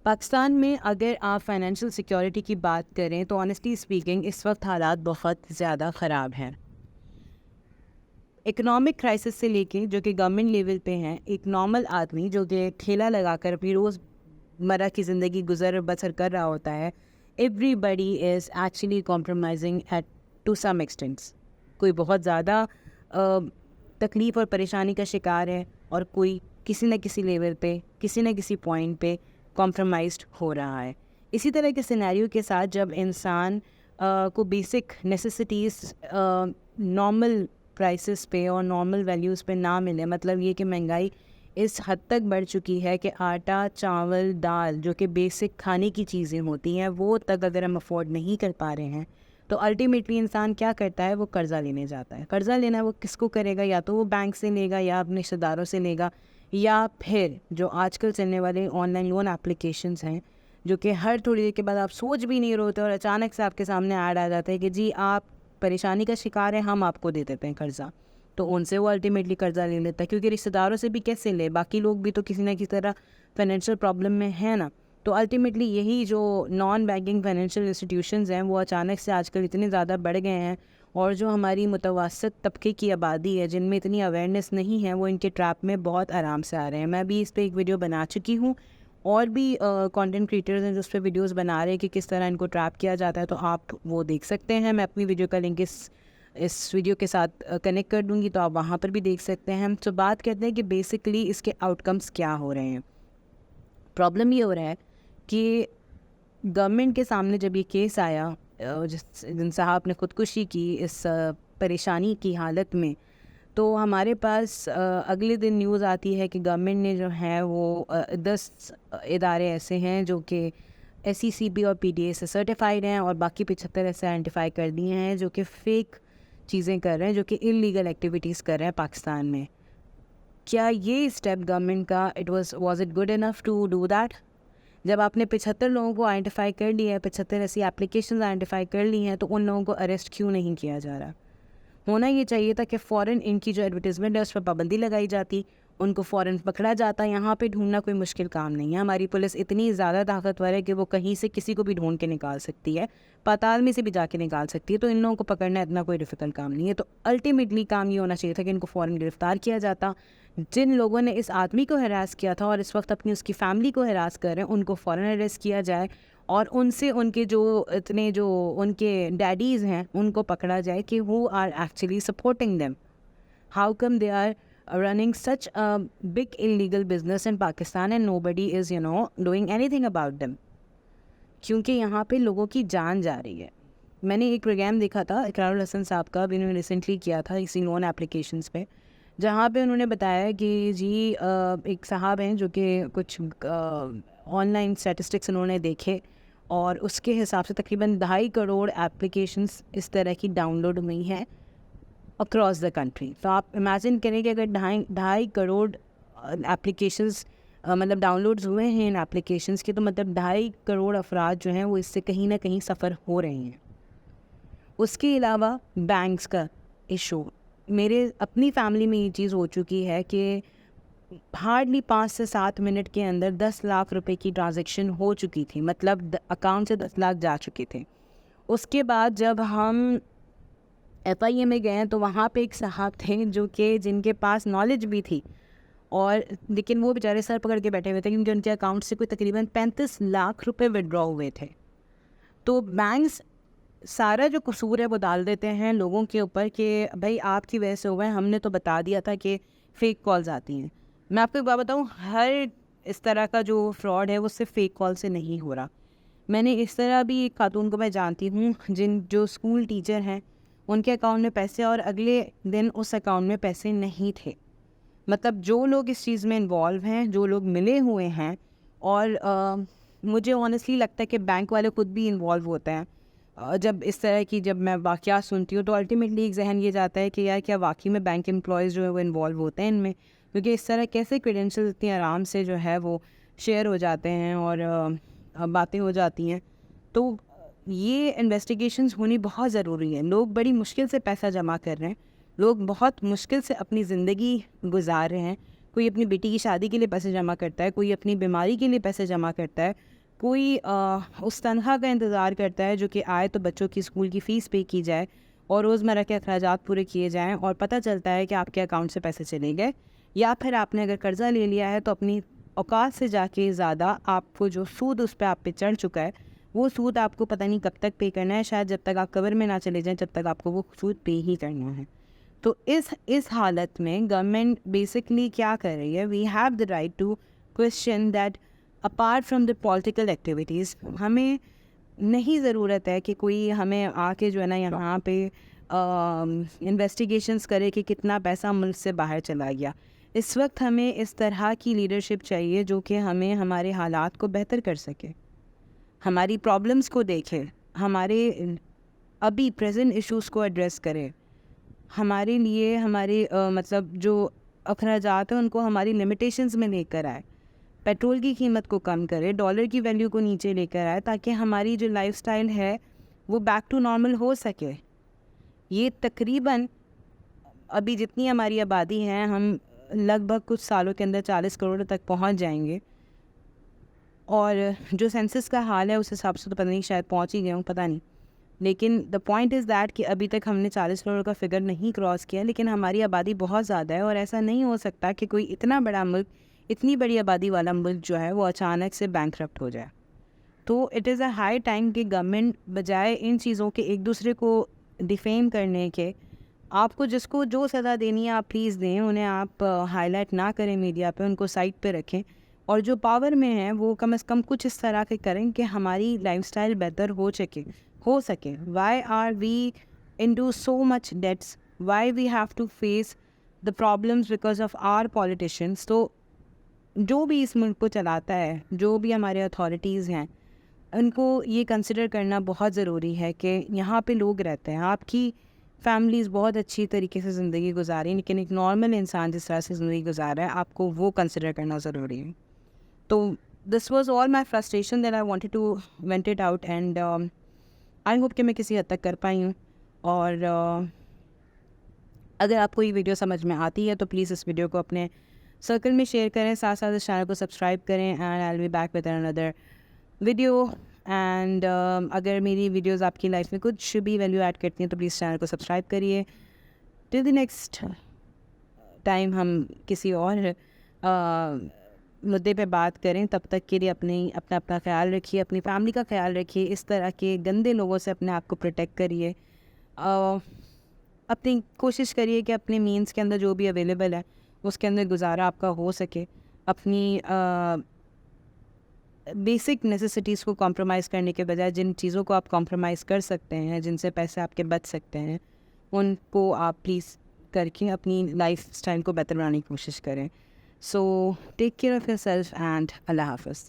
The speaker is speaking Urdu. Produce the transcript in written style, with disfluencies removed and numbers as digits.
پاکستان میں اگر آپ فائنینشیل سیکیورٹی کی بات کریں تو آنیسٹلی اسپیکنگ اس وقت حالات بہت زیادہ خراب ہیں. اکنامک کرائسس سے لے کے جو کہ گورنمنٹ لیول پہ ہیں، ایک نارمل آدمی جو کہ ٹھیلا لگا کر اپنی روز مرہ کی زندگی گزر بسر کر رہا ہوتا ہے، everybody is actually compromising at to some extents. کوئی بہت زیادہ تکلیف اور پریشانی کا شکار ہے، اور کوئی کسی نہ کسی لیول پہ کسی نہ کسی پوائنٹ پہ کمپرومائزڈ ہو رہا ہے. اسی طرح کے سینیریو کے ساتھ جب انسان کو بیسک نیسیسٹیز نارمل پرائسز پہ اور نارمل ویلیوز پہ نہ ملے، مطلب یہ کہ مہنگائی اس حد تک بڑھ چکی ہے کہ آٹا، چاول، دال جو کہ بیسک کھانے کی چیزیں ہوتی ہیں وہ تک اگر ہم افورڈ نہیں کر پا رہے ہیں تو الٹیمیٹلی انسان کیا کرتا ہے؟ وہ قرضہ لینے جاتا ہے. قرضہ لینا وہ کس کو کرے گا؟ یا تو وہ بینک سے لے گا، یا اپنے رشتہ داروں سے لے گا، یا پھر جو آج کل چلنے والے آن لائن لون اپلیکیشنز ہیں جو کہ ہر تھوڑی دیر کے بعد آپ سوچ بھی نہیں رہے ہوتے اور اچانک سے آپ کے سامنے ایڈ آ جاتا ہے کہ جی آپ پریشانی کا شکار ہیں، ہم آپ کو دے دیتے ہیں قرضہ. تو ان سے وہ الٹیمیٹلی قرضہ لے لیتا ہے، کیونکہ رشتہ داروں سے بھی کیسے لے، باقی لوگ بھی تو کسی نہ کسی طرح فائنینشیل پرابلم میں ہیں نا. تو الٹیمیٹلی یہی جو نان بینکنگ فائنینشیل انسٹیٹیوشنز ہیں وہ اچانک سے آج کل اتنے زیادہ بڑھ گئے ہیں، اور جو ہماری متوسط طبقے کی آبادی ہے جن میں اتنی اویئرنیس نہیں ہے، وہ ان کے ٹریپ میں بہت آرام سے آ رہے ہیں. میں بھی اس پہ ایک ویڈیو بنا چکی ہوں، اور بھی کانٹینٹ کریٹرز ہیں جو اس پہ ویڈیوز بنا رہے ہیں کہ کس طرح ان کو ٹریپ کیا جاتا ہے، تو آپ وہ دیکھ سکتے ہیں. میں اپنی ویڈیو کا لنک اس ویڈیو کے ساتھ کنیکٹ کر دوں گی، تو آپ وہاں پر بھی دیکھ سکتے ہیں. تو بات کرتے ہیں کہ بیسکلی اس کے آؤٹ کمس کیا ہو رہے ہیں. پرابلم یہ ہو رہا ہے کہ گورنمنٹ کے سامنے جب یہ کیس آیا جن صاحب نے خودکشی کی اس پریشانی کی حالت میں، تو ہمارے پاس اگلے دن نیوز آتی ہے کہ گورنمنٹ نے جو ہے وہ 10 ادارے ایسے ہیں جو کہ SECB اور PDA سے سرٹیفائڈ ہیں، اور باقی 75 ایسے آئیڈینٹیفائی کر دیے ہیں جو کہ فیک چیزیں کر رہے ہیں، جو کہ انلیگل ایکٹیویٹیز کر رہے ہیں پاکستان میں. کیا یہ اسٹیپ گورنمنٹ کا was it good enough to do that? جب آپ نے 75 لوگوں کو آئیڈینٹیفائی کر لیا ہے، 75 ایسی اپلیکیشنز آئیڈینٹیفائی کر لی ہیں، تو ان لوگوں کو اریسٹ کیوں نہیں کیا جا رہا؟ ہونا یہ چاہیے تھا کہ فوراً ان کی جو ایڈورٹیزمنٹ ہے اس پر پابندی لگائی جاتی، ان کو فوراً پکڑا جاتا. یہاں پہ ڈھونڈنا کوئی مشکل کام نہیں ہے. ہماری پولیس اتنی زیادہ طاقتور ہے کہ وہ کہیں سے کسی کو بھی ڈھونڈ کے نکال سکتی ہے، پاتال میں سے بھی جا کے نکال سکتی ہے. تو ان لوگوں کو پکڑنا اتنا کوئی ڈیفیکلٹ کام نہیں ہے. تو الٹیمیٹلی کام یہ ہونا چاہیے تھا کہ ان کو فوراً گرفتار کیا جاتا. جن لوگوں نے اس آدمی کو ہراس کیا تھا اور اس وقت اپنی اس کی فیملی کو ہراس کر رہے ہیں، ان کو فوراً اریسٹ کیا جائے، اور ان سے ان کے جو ان کے ڈیڈیز ہیں ان کو پکڑا جائے کہ who are actually supporting them. How come they are running such a big illegal business in Pakistan and nobody is doing anything about them? کیونکہ یہاں پہ لوگوں کی جان جا رہی ہے. میں نے ایک پروگرام دیکھا تھا اقرار الحسن صاحب کا، انہوں نے ریسنٹلی کیا تھا اسی لون اپلیکیشنز پہ، جہاں پہ انہوں نے بتایا کہ جی ایک صاحب ہیں جو کہ کچھ آن لائن اسٹیٹسٹکس انہوں نے دیکھے، اور اس کے حساب سے تقریباً 2.5 کروڑ اپلیکیشنز اس طرح کی ڈاؤن لوڈ ہوئی ہیں اکراس دا کنٹری. تو آپ امیجن کریں کہ اگر 2.5 کروڑ اپلیکیشنز مطلب ڈاؤن لوڈز ہوئے ہیں ان اپلیکیشنز کے، تو مطلب 2.5 کروڑ افراد جو ہیں وہ اس سے کہیں نہ کہیں سفر ہو رہے ہیں. اس کے علاوہ بینکس کا ایشو، میرے اپنی فیملی میں یہ چیز ہو چکی ہے کہ ہارڈلی 5 سے 7 منٹ کے اندر 10 لاکھ روپے کی ٹرانزیکشن ہو چکی تھی، مطلب اکاؤنٹ سے 10 لاکھ جا چکے تھے. اس کے بعد جب ہم FIA میں گئے تو وہاں پہ ایک صاحب تھے جو کہ جن کے پاس نالج بھی تھی، اور لیکن وہ بیچارے سر پکڑ کے بیٹھے ہوئے تھے کیونکہ ان کے اکاؤنٹ سے کوئی تقریباً 35 لاکھ روپے ودرا ہوئے تھے. تو بینکس سارا جو قصور ہے وہ ڈال دیتے ہیں لوگوں کے اوپر کہ بھائی آپ کی وجہ سے ہوا ہے، ہم نے تو بتا دیا تھا کہ فیک کالز آتی ہیں. میں آپ کو ایک بات بتاؤں، ہر اس طرح کا جو فراڈ ہے وہ صرف فیک کال سے نہیں ہو رہا. میں نے اس طرح بھی ایک خاتون کو میں جانتی ہوں جو اسکول ٹیچر ہیں، ان کے اکاؤنٹ میں پیسے اور اگلے دن اس اکاؤنٹ میں پیسے نہیں تھے. مطلب جو لوگ اس چیز میں انوالو ہیں، جو لوگ ملے ہوئے ہیں، اور مجھے آنیسٹلی لگتا ہے کہ بینک والے خود بھی انوالو ہوتے ہیں. جب اس طرح کی جب میں واقعات سنتی ہوں تو الٹیمیٹلی ایک ذہن یہ جاتا ہے کہ یار کیا واقعی میں بینک امپلائیز جو ہے وہ انوالو ہوتے ہیں ان میں، کیونکہ اس طرح کیسے کریڈینشیل اتنی آرام سے جو ہے وہ شیئر ہو جاتے ہیں اور باتیں ہو جاتی ہیں. تو یہ انویسٹیگیشنز ہونی بہت ضروری ہے. لوگ بڑی مشکل سے پیسہ جمع کر رہے ہیں، لوگ بہت مشکل سے اپنی زندگی گزار رہے ہیں. کوئی اپنی بیٹی کی شادی کے لیے پیسے جمع کرتا ہے، کوئی اپنی بیماری کے لیے پیسے جمع کرتا ہے، کوئی اس تنخواہ کا انتظار کرتا ہے جو کہ آئے تو بچوں کی اسکول کی فیس پے کی جائے اور روزمرہ کے اخراجات پورے کیے جائیں، اور پتہ چلتا ہے کہ آپ کے اکاؤنٹ سے پیسے چلے گئے، یا پھر آپ نے اگر قرضہ لے لیا ہے تو اپنی اوقات سے جا کے زیادہ آپ کو جو سود اس پہ آپ پہ چڑھ چکا ہے وہ سود آپ کو پتہ نہیں کب تک پے کرنا ہے، شاید جب تک آپ قبر میں نہ چلے جائیں جب تک آپ کو وہ سود پے ہی کرنا ہے۔ تو اس حالت میں گورنمنٹ بیسکلی کیا کر رہی ہے، we have the right to question that apart from the political activities, ہمیں نہیں ضرورت ہے کہ کوئی ہمیں آ کے جو ہے نا یہاں پہ انویسٹیگیشنس کرے کہ کتنا پیسہ ملک سے باہر چلا گیا۔ اس وقت ہمیں اس طرح کی لیڈرشپ چاہیے جو کہ ہمیں ہمارے حالات کو بہتر کر سکے، ہماری پرابلمس کو دیکھے، ہمارے ابھی پریزنٹ ایشوز کو ایڈریس کرے، ہمارے لیے ہمارے مطلب جو اخراجات ہیں ان کو ہماری لمیٹیشنز میں لے کر آئے، پیٹرول کی قیمت کو کم کرے، ڈالر کی ویلیو کو نیچے لے کر آئے، تاکہ ہماری جو لائف سٹائل ہے وہ بیک ٹو نارمل ہو سکے۔ یہ تقریباً ابھی جتنی ہماری آبادی ہے، ہم لگ بھگ کچھ سالوں کے اندر 40 کروڑ تک پہنچ جائیں گے، اور جو سینسس کا حال ہے اس حساب سے تو پتہ نہیں شاید پہنچ ہی گئے ہوں، پتہ نہیں، لیکن دا پوائنٹ از دیٹ کہ ابھی تک ہم نے 40 کروڑ کا فگر نہیں کراس کیا، لیکن ہماری آبادی بہت زیادہ ہے، اور ایسا نہیں ہو سکتا کہ کوئی اتنا بڑا ملک، اتنی بڑی آبادی والا ملک جو ہے وہ اچانک سے بینکرپٹ ہو جائے۔ تو it is a high time کہ گورنمنٹ بجائے ان چیزوں کے ایک دوسرے کو ڈیفیم کرنے کے، آپ کو جس کو جو سزا دینی ہے آپ پلیز دیں، انہیں آپ ہائی لائٹ نہ کریں میڈیا پہ، ان کو سائٹ پہ رکھیں، اور جو پاور میں ہیں وہ کم از کم کچھ اس طرح کے کریں کہ ہماری لائف سٹائل بہتر ہو سکے۔ Why are we into so much debts, why we have to face the problems because of our politicians. تو جو بھی اس ملک کو چلاتا ہے، جو بھی ہمارے اتھارٹیز ہیں، ان کو یہ کنسیڈر کرنا بہت ضروری ہے کہ یہاں پہ لوگ رہتے ہیں، آپ کی فیملیز بہت اچھی طریقے سے زندگی گزاری، لیکن ایک نارمل انسان جس طرح سے زندگی گزار رہا ہے آپ کو وہ کنسیڈر کرنا ضروری ہے۔ تو this was all my frustration that I wanted to vent it out, and I hope کہ میں کسی حد تک کر پائی ہوں، اور اگر آپ کو یہ ویڈیو سمجھ میں آتی ہے تو پلیز اس ویڈیو کو اپنے سرکل میں شیئر کریں، ساتھ ساتھ اس چینل کو سبسکرائب کریں، and I will be back with another video. And اگر میری ویڈیوز آپ کی لائف میں کچھ بھی ویلیو ایڈ کرتی ہیں تو پلیز چینل کو سبسکرائب کریے۔ ٹل دی نیکسٹ ٹائم ہم کسی اور مدعے پہ بات کریں، تب تک کے لیے اپنا خیال رکھیے، اپنی فیملی کا خیال رکھیے، اس طرح کے گندے لوگوں سے اپنے آپ کو پروٹیکٹ کریے، اپنی کوشش کریے کہ اپنے مینس کے اندر جو بھی اویلیبل ہے اس کے اندر گزارا آپ کا ہو سکے، اپنی بیسک نیسیسٹیز کو کمپرومائز کرنے کے بجائے جن چیزوں کو آپ کمپرومائز کر سکتے ہیں، جن سے پیسے آپ کے بچ سکتے ہیں، ان کو آپ پلیز کر کے اپنی لائف سٹائل کو بہتر بنانے کی کوشش کریں۔ So take care of your self and اللہ حافظ۔